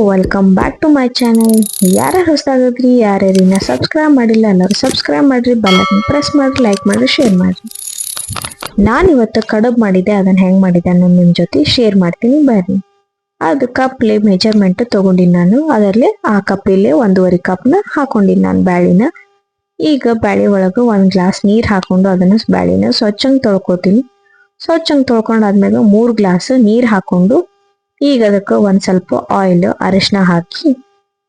Welcome back to my channel. ಯಾರು ಹೊಸದಾಗದ್ರಿ, ಯಾರ್ಯಾರಿನ ಸಬ್ಸ್ಕ್ರೈಬ್ ಮಾಡಿಲ್ಲ ಎಲ್ಲರೂ ಸಬ್ಸ್ಕ್ರೈಬ್ ಮಾಡ್ರಿ, ಬೆಲ್ಲೈಕನ್ ಪ್ರೆಸ್ ಮಾಡ್ರಿ, ಲೈಕ್ ಮಾಡ್ರಿ, ಶೇರ್ ಮಾಡ್ರಿ. ನಾನು ಇವತ್ತು ಕಡುಬು ಮಾಡಿದ್ದೆ, ಅದನ್ನ ಹೆಂಗ್ ಮಾಡಿದ್ದೆ ಅನ್ನೋ ನಿಮ್ಮ ಜೊತೆ ಶೇರ್ ಮಾಡ್ತೀನಿ ಬರ್ರಿ. ಅದು ಕಪ್ಲೆ ಮೆಜರ್ಮೆಂಟ್ ತಗೊಂಡಿನಿ ನಾನು. ಅದರಲ್ಲಿ ಆ ಕಪ್ಪಿಲೆ 1.5 ಕಪ್ನ ಹಾಕೊಂಡಿನಿ ನಾನು ಬ್ಯಾಳಿನ. ಈಗ ಬ್ಯಾಳಿ ಒಳಗೆ 1 ಗ್ಲಾಸ್ ನೀರ್ ಹಾಕೊಂಡು ಅದನ್ನ ಬ್ಯಾಳಿನ ಸ್ವಚ್ಛಂಗ್ ತೊಳ್ಕೊತೀನಿ. ಸ್ವಚ್ಛಂಗ್ ತೊಳ್ಕೊಂಡಾದ್ಮೇಲೆ 3 ಗ್ಲಾಸ್ ನೀರ್ ಹಾಕೊಂಡು ಈಗ ಅದಕ್ಕೆ ಒಂದ್ ಸ್ವಲ್ಪ ಆಯಿಲ್ ಅರಿಶಿನ ಹಾಕಿ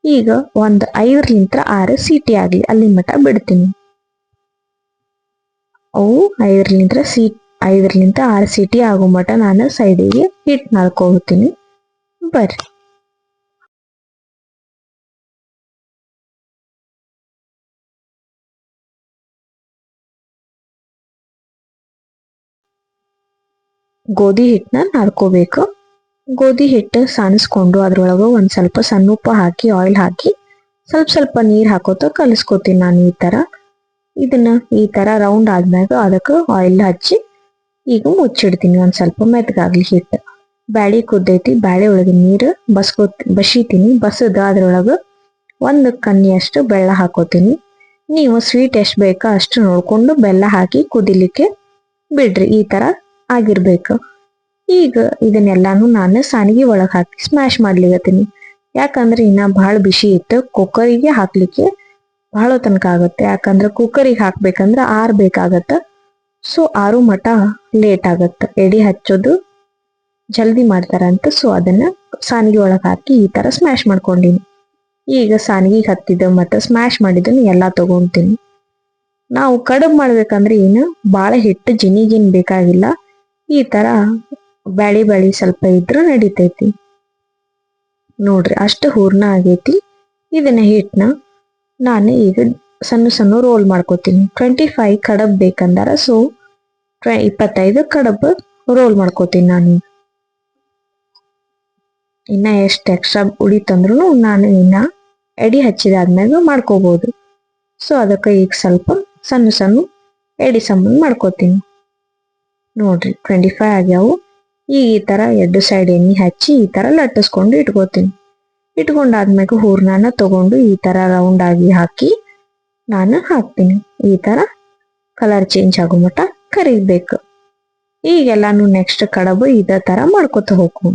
ಈಗ ಒಂದ್ 5-6 ಸೀಟಿ ಆಗ್ಲಿ ಅಲ್ಲಿ ಮಟ ಬಿಡ್ತೀನಿ. ಅವು 5-6 ಸೀಟಿ ಆಗೋ ಮಟ ನಾನು ಸೈಡಿಗೆ ಹಿಟ್ಟು ನಾದ್ಕೋತೀನಿ ಬರ್ರಿ. ಗೋಧಿ ಹಿಟ್ಟನ್ನ ನಾದ್ಕೋಬೇಕು. ಗೋಧಿ ಹಿಟ್ಟು ಸಾಣಿಸ್ಕೊಂಡು ಅದ್ರೊಳಗ ಒಂದ್ ಸ್ವಲ್ಪ ಸಣ್ಣ ಉಪ್ಪು ಹಾಕಿ ಆಯಿಲ್ ಹಾಕಿ ಸ್ವಲ್ಪ ನೀರ್ ಹಾಕೋತ ಕಲಿಸ್ಕೊತೀನಿ ನಾನು ಈ ತರ. ಇದನ್ನ ಈ ತರ ರೌಂಡ್ ಆದ್ಮ್ಯಾಗ ಅದಕ್ಕೆ ಆಯಿಲ್ ಹಚ್ಚಿ ಈಗ ಮುಚ್ಚಿಡ್ತೀನಿ ಒಂದ್ ಸ್ವಲ್ಪ ಮೆತ್ತಗಾಗ್ಲಿ ಹಿಟ್ಟು. ಬ್ಯಾಳಿ ಕುದ್ದೈತಿ, ಬ್ಯಾಳಿ ಒಳಗೆ ನೀರು ಬಸಿತೀನಿ. ಬಸದ ಅದ್ರೊಳಗ 1 ಕನ್ನಿಯಷ್ಟು ಬೆಲ್ಲ ಹಾಕೋತೀನಿ. ನೀವು ಸ್ವೀಟ್ ಎಷ್ಟು ಬೇಕಾ ಅಷ್ಟು ನೋಡ್ಕೊಂಡು ಬೆಲ್ಲ ಹಾಕಿ ಕುದಿಲಿಕ್ಕೆ ಬಿಡ್ರಿ. ಈ ತರ ಆಗಿರ್ಬೇಕು. ಈಗ ಇದನ್ನೆಲ್ಲಾನು ನಾನು ಸಾನಿಗೆ ಒಳಗ್ ಹಾಕಿ ಸ್ಮ್ಯಾಶ್ ಮಾಡ್ಲಿಗತ್ತೀನಿ. ಯಾಕಂದ್ರೆ ಇನ್ನ ಬಹಳ ಬಿಸಿ ಇತ್ತು, ಕುಕ್ಕರಿಗೆ ಹಾಕ್ಲಿಕ್ಕೆ ಬಹಳ ತನಕ ಆಗತ್ತೆ. ಯಾಕಂದ್ರೆ ಕುಕ್ಕರಿಗೆ ಹಾಕ್ಬೇಕಂದ್ರ ಆರ್ಬೇಕಾಗತ್ತ. ಸೊ ಆರು ಮಟ ಲೇಟ್ ಆಗತ್ತ, ಎಡಿ ಹಚ್ಚೋದು ಜಲ್ದಿ ಮಾಡ್ತಾರಂತ. ಸೊ ಅದನ್ನ ಸಾನಿಗೆ ಒಳಗ್ ಹಾಕಿ ಈ ತರ ಸ್ಮ್ಯಾಶ್ ಮಾಡ್ಕೊಂಡಿನಿ. ಈಗ ಸಾನಿಗೆ ಹತ್ತಿದ ಮತ್ತೆ ಸ್ಮ್ಯಾಶ್ ಮಾಡಿದನ್ನು ಎಲ್ಲಾ ತಗೊಂತೀನಿ. ನಾವು ಕಡುಬು ಮಾಡ್ಬೇಕಂದ್ರೆ ಏನು ಬಾಳ ಹಿಟ್ಟು ಜಿನಿಗಿನ್ ಬೇಕಾಗಿಲ್ಲ. ಈ ತರ ಬ್ಯಾಳಿ ಸ್ವಲ್ಪ ಇದ್ರೂ ನಡಿತೈತಿ. ನೋಡ್ರಿ ಅಷ್ಟು ಹೂರ್ಣ ಆಗೈತಿ. ಇದನ್ನ ಹಿಟ್ಟನ ನಾನು ಈಗ ಸಣ್ಣ ರೋಲ್ ಮಾಡ್ಕೋತೀನಿ. 25 ಕಡಬ್ ಬೇಕಂದಾರ, ಸೊ 25 ಕಡಬ್ ರೋಲ್ ಮಾಡ್ಕೋತೀನಿ ನಾನು. ಇನ್ನ ಎಷ್ಟು ಎಕ್ಸ್ಟ್ರಾ ಉಳಿತಂದ್ರು ನಾನು ಇನ್ನ ಎಡಿ ಹಚ್ಚಿದಾದ್ಮ್ಯಾಗ ಮಾಡ್ಕೋಬಹುದು. ಸೊ ಅದಕ್ಕೆ ಈಗ ಸ್ವಲ್ಪ ಸಣ್ಣ ಎಡಿ ಸಂಬಂಧ ಮಾಡ್ಕೋತೀನಿ. ನೋಡ್ರಿ 25 ಆಗ್ಯಾವು. ಈ ತರ 2 ಸೈಡ್ ಎಣ್ಣೆ ಹಚ್ಚಿ ಈ ತರ ಲಟ್ಟಿಸ್ಕೊಂಡು ಇಟ್ಕೋತೀನಿ. ಇಟ್ಕೊಂಡಾದ್ಮ್ಯಾಗ ಹೂರ್ಣನ ತಗೊಂಡು ಈ ತರ ರೌಂಡ್ ಆಗಿ ಹಾಕಿ ನಾನು ಹಾಕ್ತೀನಿ. ಈ ತರ ಕಲರ್ ಚೇಂಜ್ ಆಗೋ ಮಟ ಕರಿಬೇಕು. ಈಗೆಲ್ಲಾನು ನೆಕ್ಸ್ಟ್ ಕಡಬು ಇದೇ ತರ ಮಾಡ್ಕೊತ ಹೋಗು.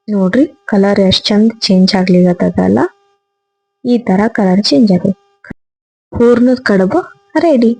ನೋಡ್ರಿ ಕಲರ್ ಎಷ್ಟ್ ಚಂದ ಚೇಂಜ್ ಆಗ್ಲಿಗತ್ತದಲ್ಲ. ಈ ತರ ಕಲರ್ ಚೇಂಜ್ ಆಗ್ಬೇಕು. ಹೂರ್ಣದ ಕಡಬು ರೆಡಿ.